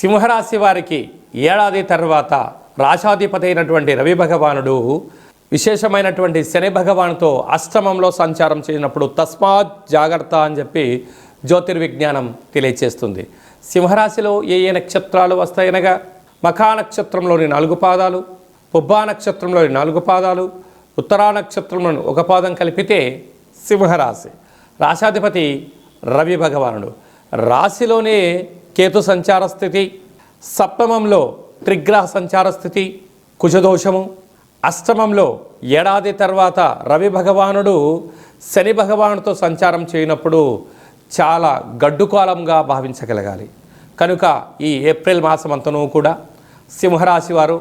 సింహరాశి వారికి ఏడాది తర్వాత రాశాధిపతి అయినటువంటి రవి భగవానుడు విశేషమైనటువంటి శని భగవానుతో అష్టమంలో సంచారం చేసినప్పుడు తస్మాత్ జాగ్రత్త అని చెప్పి జ్యోతిర్విజ్ఞానం తెలియచేస్తుంది. సింహరాశిలో ఏ నక్షత్రాలు వస్తాయనగా మఖా నక్షత్రంలోని 4 పాదాలు, పుబ్బా నక్షత్రంలోని 4 పాదాలు, ఉత్తరా నక్షత్రంలోని 1 పాదం కలిపితే సింహరాశి. రాశాధిపతి రవి భగవానుడు. రాశిలోనే కేతు సంచార స్థితి, సప్తమంలో త్రిగ్రహ సంచార స్థితి, కుజదోషము, అష్టమంలో ఏడాది తర్వాత రవి భగవానుడు శని భగవానుడితో సంచారం చేయనప్పుడు చాలా గడ్డుకాలంగా భావించగలగాలి. కనుక ఈ ఏప్రిల్ మాసం అంతనూ కూడా సింహరాశి వారు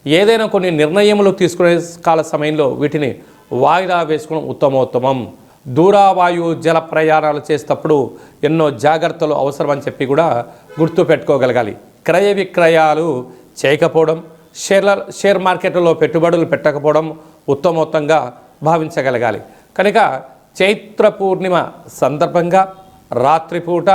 ఏదైనా కొన్ని నిర్ణయములు తీసుకునే కాల సమయంలో వీటిని వాయిదా వేసుకోవడం ఉత్తమోత్తమం. దూరావాయు జల ప్రయాణాలు చేసేటప్పుడు ఎన్నో జాగ్రత్తలు అవసరమని చెప్పి కూడా గుర్తు పెట్టుకోగలగాలి. క్రయ విక్రయాలు చేయకపోవడం, షేర్ మార్కెట్లో పెట్టుబడులు పెట్టకపోవడం ఉత్తమోత్తంగా భావించగలగాలి. కనుక చైత్ర పూర్ణిమ సందర్భంగా రాత్రిపూట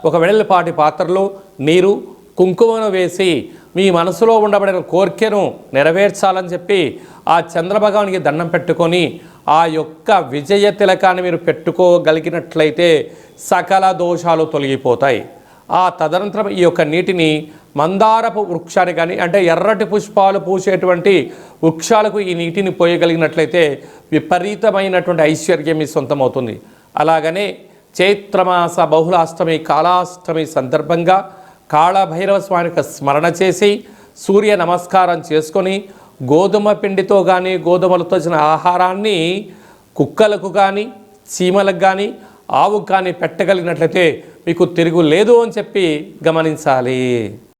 ఒక వెడల్పాటి పాత్రలో నీరు, కుంకుమను వేసి మీ మనసులో ఉండబడిన కోరికను నెరవేర్చాలని చెప్పి ఆ చంద్రభగవానికి దండం పెట్టుకొని ఆ యొక్క విజయ తిలకాన్ని మీరు పెట్టుకోగలిగినట్లయితే సకల దోషాలు తొలగిపోతాయి. ఆ తదనంతరం ఈ యొక్క నీటిని మందారపు వృక్షాన్ని కానీ అంటే ఎర్రటి పుష్పాలు పూసేటువంటి వృక్షాలకు ఈ నీటిని పోయగలిగినట్లయితే విపరీతమైనటువంటి ఐశ్వర్యం మీ సొంతమవుతుంది. అలాగనే చైత్రమాస బహుళాష్టమి కాళాష్టమి సందర్భంగా కాళభైరవ స్వామికి స్మరణ చేసి సూర్య నమస్కారం చేసుకొని గోధుమ పిండితో కానీ గోధుమలతో వచ్చిన ఆహారాన్ని కుక్కలకు కానీ చీమలకు కానీ ఆవుకు కానీ పెట్టగలిగినట్లయితే మీకు తిరుగు లేదు అని చెప్పి గమనించాలి.